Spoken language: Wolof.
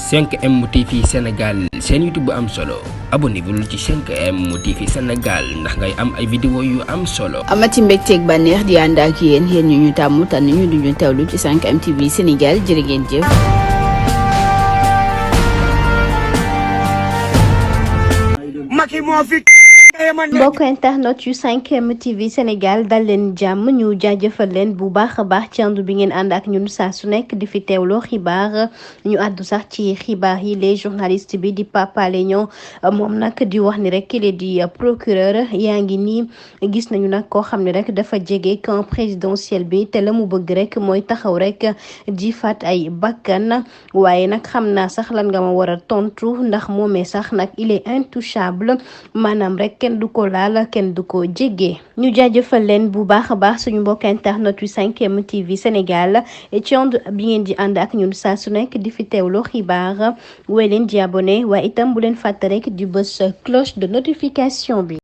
5M TV Sénégal seen YouTube bu am solo abonnez-vous ci 5M TV Sénégal ndax ngay am ay vidéo yu am solo. amati mbégteeg bànneex di ànd ak yéen ñu tàmm tànn ñu duñu teewlu ci 5M TV Sénégal jërë ngeen jëf. mbokk internet yu 5M TV Sénégal dal leen jàmm ñu jaajëfal leen bu baax a baax ci ànd bi ngeen ànd ak ñun saa su nekk di fi teewloo xibaar ñu àddu sax ci xibaar yi les journalistes bi di Pape Alé Niang moom nag di wax ni rek kii di procureur yaa ngi nii gis nañu nag koo xam ne rek dafa jege camp présidentiel bi te la mu bëgg rek mooy taxaw rek di faat ay bakkan waaye nag xam naa sax lan nga ma war a tontu ndax moomee sax nag il est intouchable maanaam rek kenn du ko laal kenn du ko jege ñu jaajëfal leen bu baax a baax suñu mbokk internet yu 5M TV Sénégal ci ànd bi ngeen di ànd ak ñun saa su nekk di fi teewloo xibaar woy leen di abonné waaye itam bu leen fàtte rek di bës cloche de notification bi.